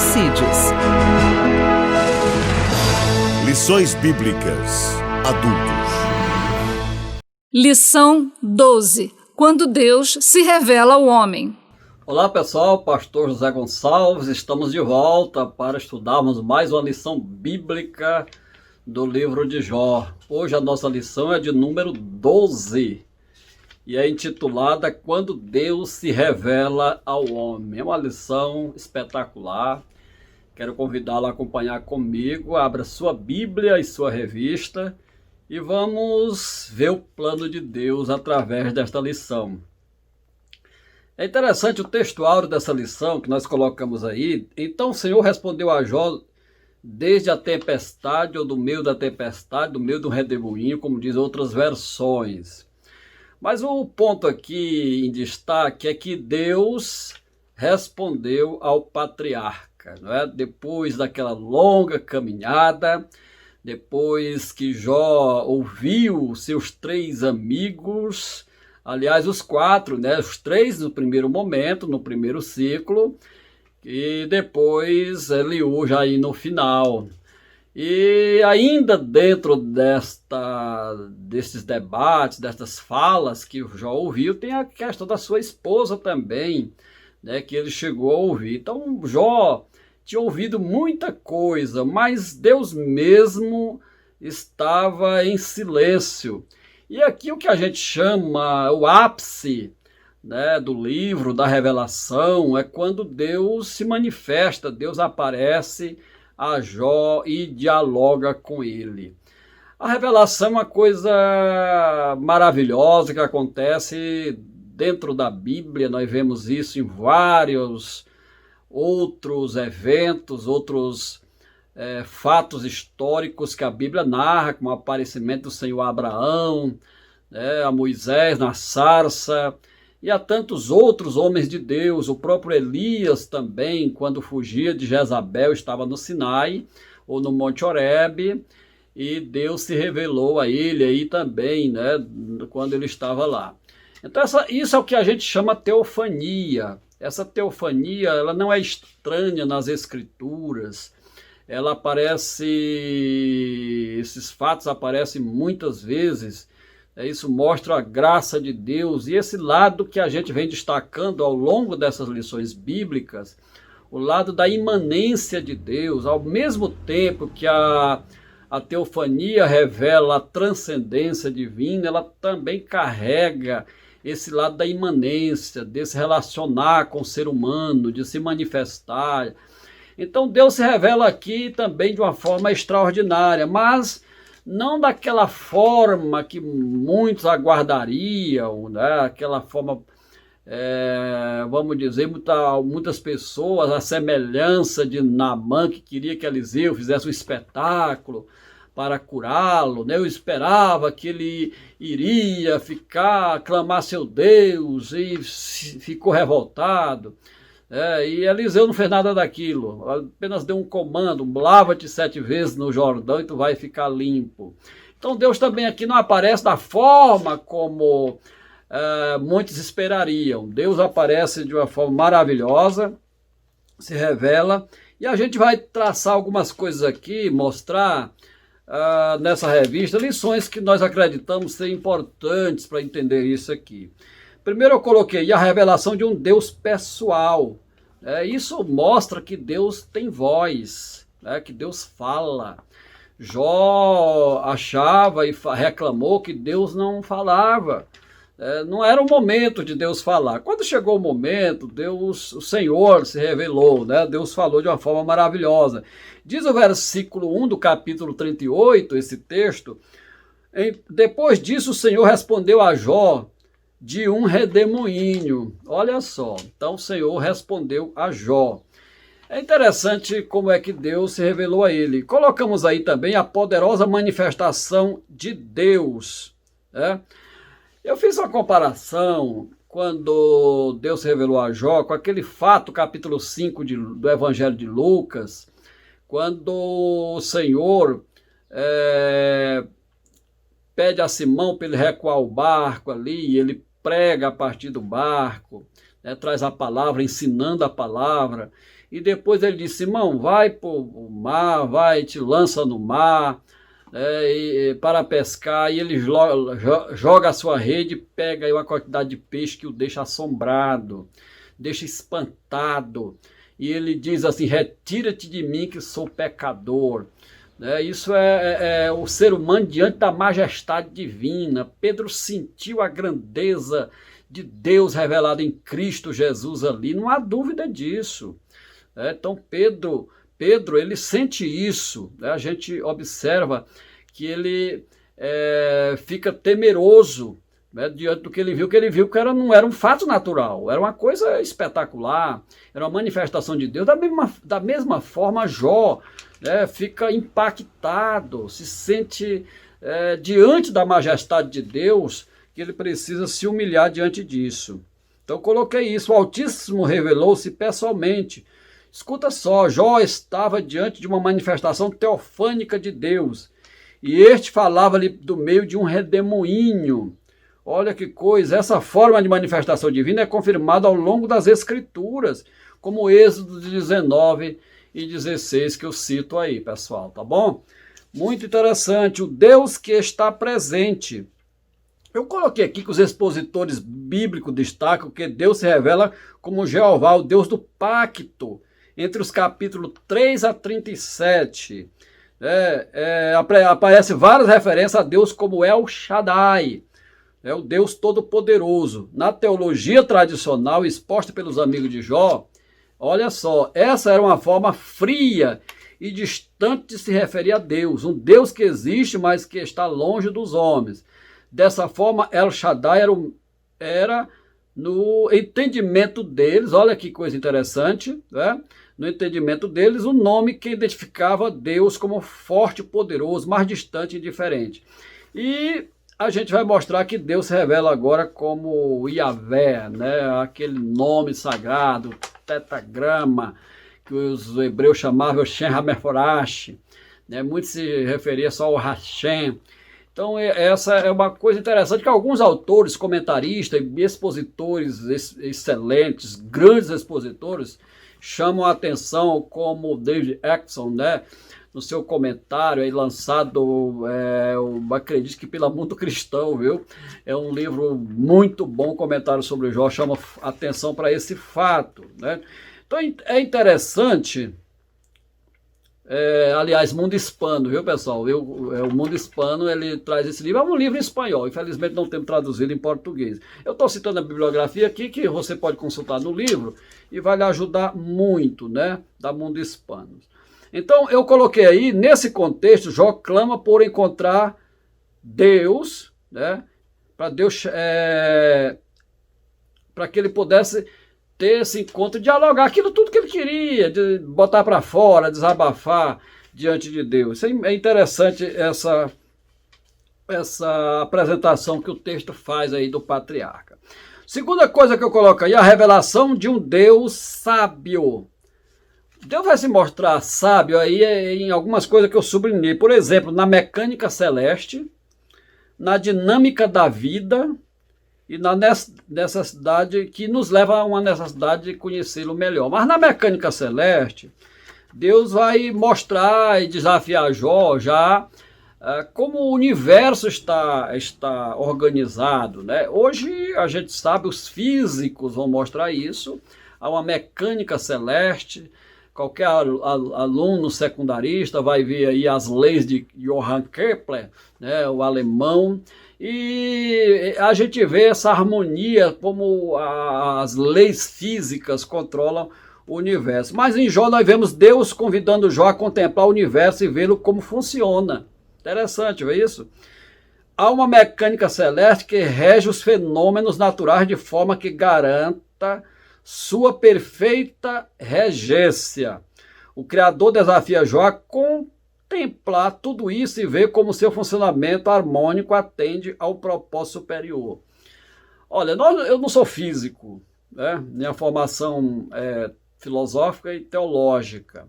Suicídios. Lições Bíblicas Adultos. Lição 12. Quando Deus se revela ao homem. Olá pessoal, Pastor José Gonçalves, estamos de volta para estudarmos mais uma lição bíblica do livro de Jó. Hoje a nossa lição é de número 12 e é intitulada Quando Deus se revela ao homem. É uma lição espetacular. Quero convidá-lo a acompanhar comigo. Abra sua Bíblia e sua revista e vamos ver o plano de Deus através desta lição. É interessante o texto áureo dessa lição que nós colocamos aí. Então o Senhor respondeu a Jó desde a tempestade ou do meio da tempestade, do meio do redemoinho, como diz outras versões. Mas o ponto aqui em destaque é que Deus respondeu ao patriarca, não é? Depois daquela longa caminhada, depois que Jó ouviu seus 3 amigos, aliás, os 4, né? Os 3 no primeiro momento, no primeiro ciclo, e depois Eliú já aí no final. E ainda dentro desses debates, dessas falas que o Jó ouviu, tem a questão da sua esposa também, né, que ele chegou a ouvir. Então Jó tinha ouvido muita coisa, mas Deus mesmo estava em silêncio. E aqui o que a gente chama o ápice, né, do livro, da revelação, é quando Deus se manifesta, Deus aparece a Jó e dialoga com ele. A revelação é uma coisa maravilhosa que acontece dentro da Bíblia. Nós vemos isso em vários outros eventos, outros fatos históricos que a Bíblia narra, como o aparecimento do Senhor a Abraão, né, a Moisés na sarça, e a tantos outros homens de Deus. O próprio Elias também, quando fugia de Jezabel, estava no Sinai ou no Monte Horebe, e Deus se revelou a ele aí também, né, quando ele estava lá. Então isso é o que a gente chama teofania. Essa teofania, ela não é estranha nas Escrituras. Ela aparece, esses fatos aparecem muitas vezes. Isso mostra a graça de Deus e esse lado que a gente vem destacando ao longo dessas lições bíblicas, o lado da imanência de Deus. Ao mesmo tempo que a teofania revela a transcendência divina, ela também carrega esse lado da imanência, de se relacionar com o ser humano, de se manifestar. Então Deus se revela aqui também de uma forma extraordinária, mas não daquela forma que muitos aguardariam, né? Aquela forma, vamos dizer, muitas pessoas, a semelhança de Naamã, que queria que Eliseu fizesse um espetáculo para curá-lo, né? Eu esperava que ele iria clamar seu Deus, e ficou revoltado. E Eliseu não fez nada daquilo, apenas deu um comando: lava-te 7 vezes no Jordão e tu vai ficar limpo. Então Deus também aqui não aparece da forma como muitos esperariam. Deus aparece de uma forma maravilhosa, se revela, e a gente vai traçar algumas coisas aqui, mostrar nessa revista lições que nós acreditamos ser importantes para entender isso aqui. Primeiro eu coloquei a revelação de um Deus pessoal. Isso mostra que Deus tem voz, que Deus fala. Jó achava e reclamou que Deus não falava. Não era o momento de Deus falar. Quando chegou o momento, o Senhor se revelou, né? Deus falou de uma forma maravilhosa. Diz o versículo 1 do capítulo 38, esse texto: depois disso o Senhor respondeu a Jó de um redemoinho. Olha só, então o Senhor respondeu a Jó. É interessante como é que Deus se revelou a ele. Colocamos aí também a poderosa manifestação de Deus, né? Eu fiz uma comparação quando Deus se revelou a Jó com aquele fato, capítulo 5 do Evangelho de Lucas, quando o Senhor pede a Simão para ele recuar o barco ali, e ele prega a partir do barco, né, traz a palavra, ensinando a palavra. E depois ele disse: Simão, vai para o mar, vai, te lança no mar, para pescar. E ele joga a sua rede, pega aí uma quantidade de peixe que o deixa assombrado, deixa espantado. E ele diz assim: retira-te de mim que sou pecador. Isso é o ser humano diante da majestade divina. Pedro sentiu a grandeza de Deus revelada em Cristo Jesus ali, não há dúvida disso. Então Pedro ele sente isso, né? A gente observa que ele fica temeroso, né, diante do que ele viu que não era um fato natural, era uma coisa espetacular, era uma manifestação de Deus. Da mesma forma, Jó, né, fica impactado, se sente diante da majestade de Deus, que ele precisa se humilhar diante disso. Então eu coloquei isso: o Altíssimo revelou-se pessoalmente. Escuta só, Jó estava diante de uma manifestação teofânica de Deus, e este falava-lhe do meio de um redemoinho. Olha que coisa, essa forma de manifestação divina é confirmada ao longo das Escrituras, como Êxodo 19 e 16, que eu cito aí, pessoal, tá bom? Muito interessante, o Deus que está presente. Eu coloquei aqui que os expositores bíblicos destacam que Deus se revela como Jeová, o Deus do pacto, entre os capítulos 3 a 37. Aparece várias referências a Deus como El Shaddai, o Deus Todo-Poderoso. Na teologia tradicional exposta pelos amigos de Jó, olha só, essa era uma forma fria e distante de se referir a Deus, um Deus que existe, mas que está longe dos homens. Dessa forma, El Shaddai era no entendimento deles, olha que coisa interessante, né? No entendimento deles, o nome que identificava Deus como forte, poderoso, mais distante e diferente. E a gente vai mostrar que Deus se revela agora como Yahvé, né? Aquele nome sagrado, tetragrama, que os hebreus chamavam Shem HaMephorash, né? Muitos se referiam só ao Hashem. Então essa é uma coisa interessante, que alguns autores, comentaristas e expositores excelentes, grandes expositores, chamam a atenção, como David Exon, né, no seu comentário aí lançado, eu acredito que pela Mundo Cristão, viu? É um livro muito bom, comentário sobre o Jó, chama atenção para esse fato, né? Então é interessante. Aliás, Mundo Hispano, viu, pessoal? O Mundo Hispano, ele traz esse livro. É um livro em espanhol, infelizmente não temos traduzido em português. Eu estou citando a bibliografia aqui, que você pode consultar no livro, e vai lhe ajudar muito, né? Da Mundo Hispano. Então, eu coloquei aí, nesse contexto, Jó clama por encontrar Deus, né? Para Deus, para que ele pudesse ter esse encontro, dialogar aquilo tudo que ele queria, de botar para fora, desabafar diante de Deus. É interessante essa apresentação que o texto faz aí do patriarca. Segunda coisa que eu coloco aí, a revelação de um Deus sábio. Deus vai se mostrar sábio aí em algumas coisas que eu sublinhei. Por exemplo, na mecânica celeste, na dinâmica da vida, e na necessidade que nos leva a uma necessidade de conhecê-lo melhor. Mas na mecânica celeste, Deus vai mostrar e desafiar Jó já como o universo está organizado, né? Hoje a gente sabe, os físicos vão mostrar isso, há uma mecânica celeste. Qualquer aluno secundarista vai ver aí as leis de Johann Kepler, né, o alemão, e a gente vê essa harmonia, como as leis físicas controlam o universo. Mas em Jó nós vemos Deus convidando Jó a contemplar o universo e vê-lo como funciona. Interessante, vê isso? Há uma mecânica celeste que rege os fenômenos naturais de forma que garanta sua perfeita regência. O Criador desafia Jó a contemplar tudo isso e ver como seu funcionamento harmônico atende ao propósito superior. Olha, eu não sou físico, né? Minha formação é filosófica e teológica.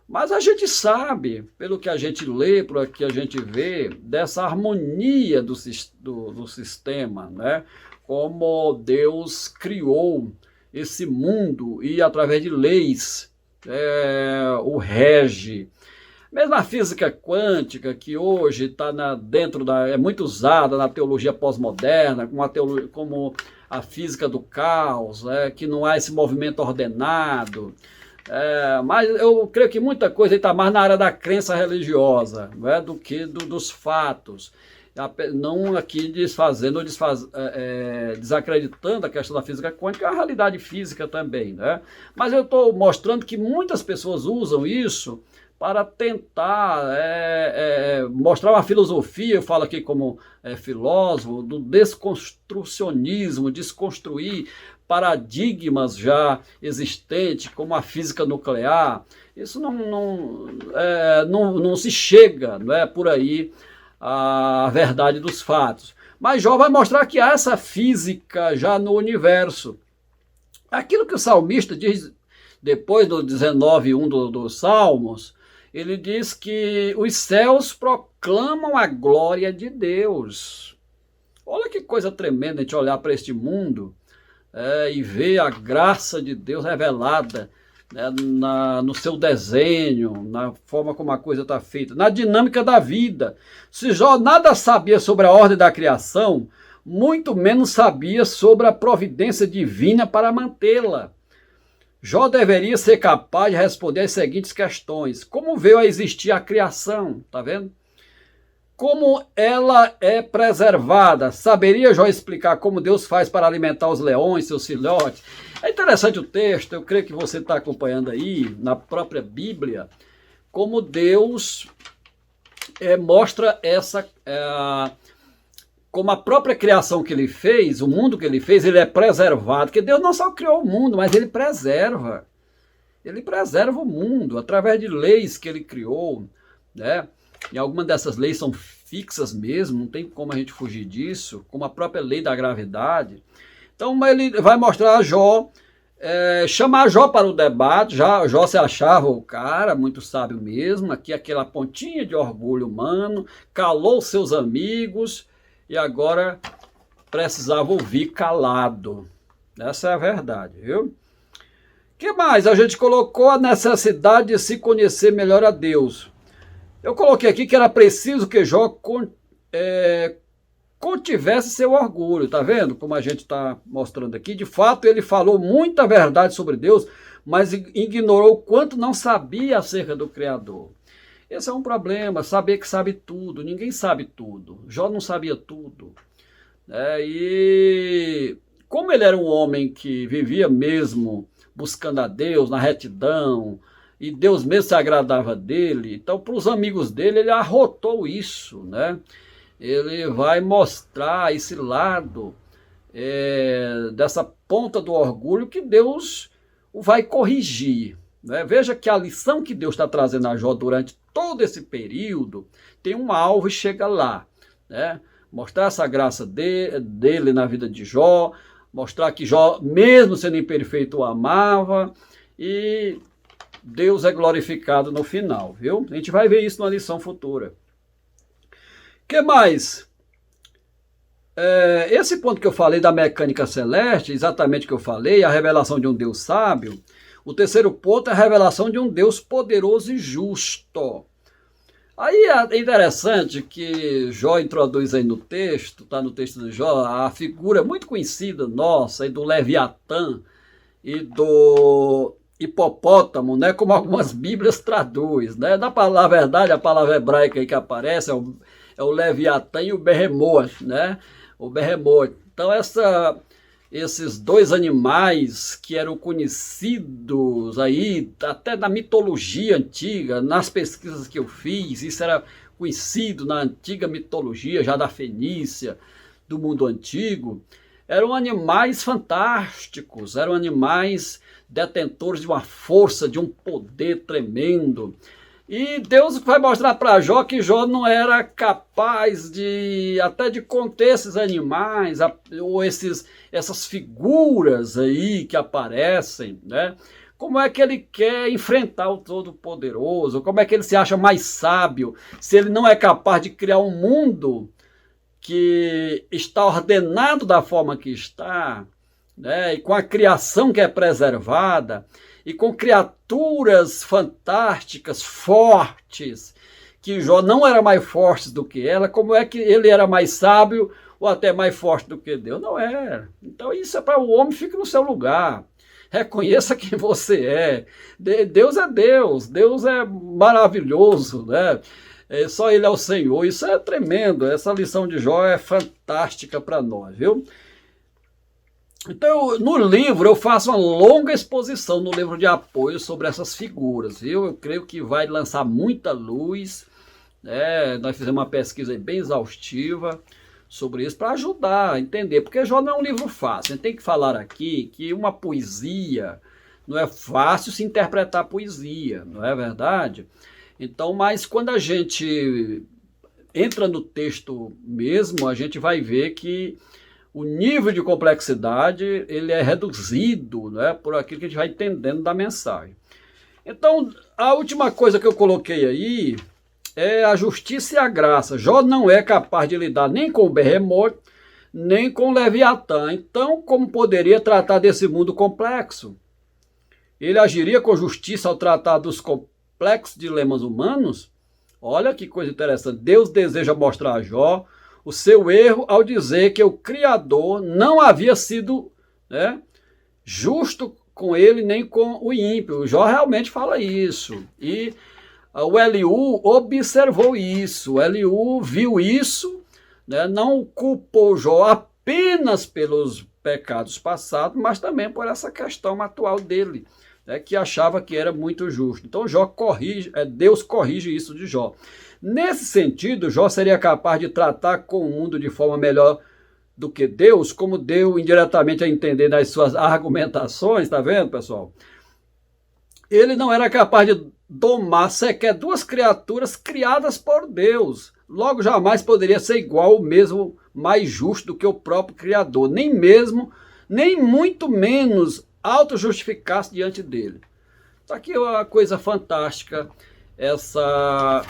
Mas a gente sabe, pelo que a gente lê, pelo que a gente vê, dessa harmonia do sistema, né? Como Deus criou esse mundo e através de leis o rege. Mesmo a física quântica, que hoje está é muito usada na teologia pós-moderna, como a física do caos, que não há esse movimento ordenado. Mas eu creio que muita coisa está mais na área da crença religiosa, não é, do que dos fatos. Não aqui desfazendo ou desacreditando a questão da física quântica, a realidade física também, né? Mas eu estou mostrando que muitas pessoas usam isso para tentar mostrar uma filosofia, eu falo aqui como filósofo, do desconstrucionismo, desconstruir paradigmas já existentes, como a física nuclear. Isso não se chega, não é, por aí, a verdade dos fatos. Mas Jó vai mostrar que há essa física já no universo. Aquilo que o salmista diz depois do 19:1 dos Salmos, ele diz que os céus proclamam a glória de Deus. Olha que coisa tremenda a gente olhar para este mundo e ver a graça de Deus revelada, né, no seu desenho, na forma como a coisa está feita, na dinâmica da vida. Se Jó nada sabia sobre a ordem da criação, muito menos sabia sobre a providência divina para mantê-la. Jó deveria ser capaz de responder as seguintes questões: como veio a existir a criação? Tá vendo? Como ela é preservada? Saberia Jó explicar como Deus faz para alimentar os leões, seus filhotes? É interessante o texto, eu creio que você está acompanhando aí, na própria Bíblia, como Deus mostra como a própria criação que ele fez, o mundo que ele fez, ele é preservado. Porque Deus não só criou o mundo, mas ele preserva. Ele preserva o mundo através de leis que ele criou, né? E algumas dessas leis são fixas mesmo, não tem como a gente fugir disso, como a própria lei da gravidade. Então ele vai mostrar a Jó, chamar Jó para o debate. Jó se achava o cara, muito sábio mesmo, aqui aquela pontinha de orgulho humano, calou seus amigos e agora precisava ouvir calado. Essa é a verdade, viu? O que mais? A gente colocou a necessidade de se conhecer melhor a Deus. Eu coloquei aqui que era preciso que Jó contivesse seu orgulho, tá vendo? Como a gente está mostrando aqui. De fato, ele falou muita verdade sobre Deus, mas ignorou o quanto não sabia acerca do Criador. Esse é um problema, saber que sabe tudo. Ninguém sabe tudo. Jó não sabia tudo. E como ele era um homem que vivia mesmo buscando a Deus na retidão, e Deus mesmo se agradava dele, então para os amigos dele ele arrotou isso, né? Ele vai mostrar esse lado dessa ponta do orgulho que Deus o vai corrigir, né? Veja que a lição que Deus está trazendo a Jó durante todo esse período tem um alvo e chega lá, né? Mostrar essa graça dele na vida de Jó, mostrar que Jó, mesmo sendo imperfeito, o amava, e Deus é glorificado no final, viu? A gente vai ver isso na lição futura. O que mais? Esse ponto que eu falei da mecânica celeste, exatamente o que eu falei, a revelação de um Deus sábio. O terceiro ponto é a revelação de um Deus poderoso e justo. Aí é interessante que Jó introduz aí no texto, está no texto de Jó, a figura muito conhecida nossa aí do Leviatã e do hipopótamo, né, como algumas bíblias traduz, né? Na verdade, a palavra hebraica aí que aparece é o Leviatã e o Behemoth, né? O Behemoth. Então esses dois animais que eram conhecidos aí até na mitologia antiga, nas pesquisas que eu fiz, isso era conhecido na antiga mitologia já da Fenícia, do mundo antigo. Eram animais fantásticos, eram animais detentores de uma força, de um poder tremendo. E Deus vai mostrar para Jó que Jó não era capaz até de conter esses animais, ou essas figuras aí que aparecem, né? Como é que ele quer enfrentar o Todo-Poderoso? Como é que ele se acha mais sábio se ele não é capaz de criar um mundo que está ordenado da forma que está, né, e com a criação que é preservada, e com criaturas fantásticas, fortes, que Jó não era mais forte do que ela, como é que ele era mais sábio ou até mais forte do que Deus? Não era. Então isso é para o homem, fique no seu lugar. Reconheça quem você é. Deus é Deus, Deus é maravilhoso, né? Só Ele é o Senhor. Isso é tremendo. Essa lição de Jó é fantástica para nós, viu? Então, no livro, eu faço uma longa exposição no livro de apoio sobre essas figuras, viu? Eu creio que vai lançar muita luz, né? Nós fizemos uma pesquisa bem exaustiva sobre isso para ajudar a entender, porque Jó não é um livro fácil. A gente tem que falar aqui que uma poesia não é fácil se interpretar poesia, não é verdade? Então, mas quando a gente entra no texto mesmo, a gente vai ver que o nível de complexidade ele é reduzido, né, por aquilo que a gente vai entendendo da mensagem. Então, a última coisa que eu coloquei aí é a justiça e a graça. Jó não é capaz de lidar nem com o Behemoth, nem com o Leviatã. Então, como poderia tratar desse mundo complexo? Ele agiria com justiça ao tratar dos complexos dilemas humanos? Olha que coisa interessante. Deus deseja mostrar a Jó o seu erro ao dizer que o Criador não havia sido, né, justo com ele nem com o ímpio. O Jó realmente fala isso. E o Eliú observou isso. O Eliú viu isso, né, não culpou Jó apenas pelos pecados passados, mas também por essa questão atual dele, né, que achava que era muito justo. Então Deus corrige isso de Jó. Nesse sentido, Jó seria capaz de tratar com o mundo de forma melhor do que Deus, como deu indiretamente a entender nas suas argumentações, tá vendo, pessoal? Ele não era capaz de domar sequer duas criaturas criadas por Deus. Logo, jamais poderia ser igual ou mesmo mais justo do que o próprio Criador, nem muito menos auto-justificar-se diante dele. Tá aqui uma coisa fantástica, essa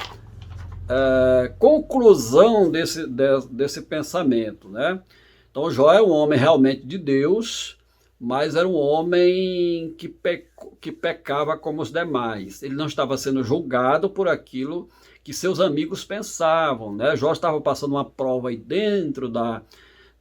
conclusão desse pensamento, né? Então Jó é um homem realmente de Deus, mas era um homem que pecava como os demais. Ele não estava sendo julgado por aquilo que seus amigos pensavam, né? Jó estava passando uma prova aí dentro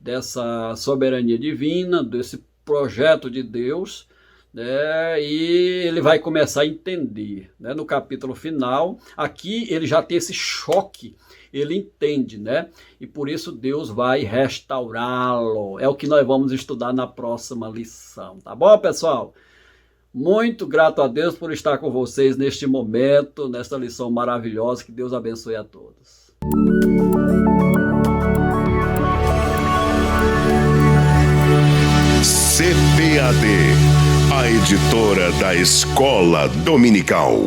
dessa soberania divina, desse projeto de Deus, né, e ele vai começar a entender, né, no capítulo final. Aqui ele já tem esse choque, ele entende, né, e por isso Deus vai restaurá-lo. É o que nós vamos estudar na próxima lição, tá bom, pessoal? Muito grato a Deus por estar com vocês neste momento, nesta lição maravilhosa. Que Deus abençoe a todos. CPAD, a editora da Escola Dominical.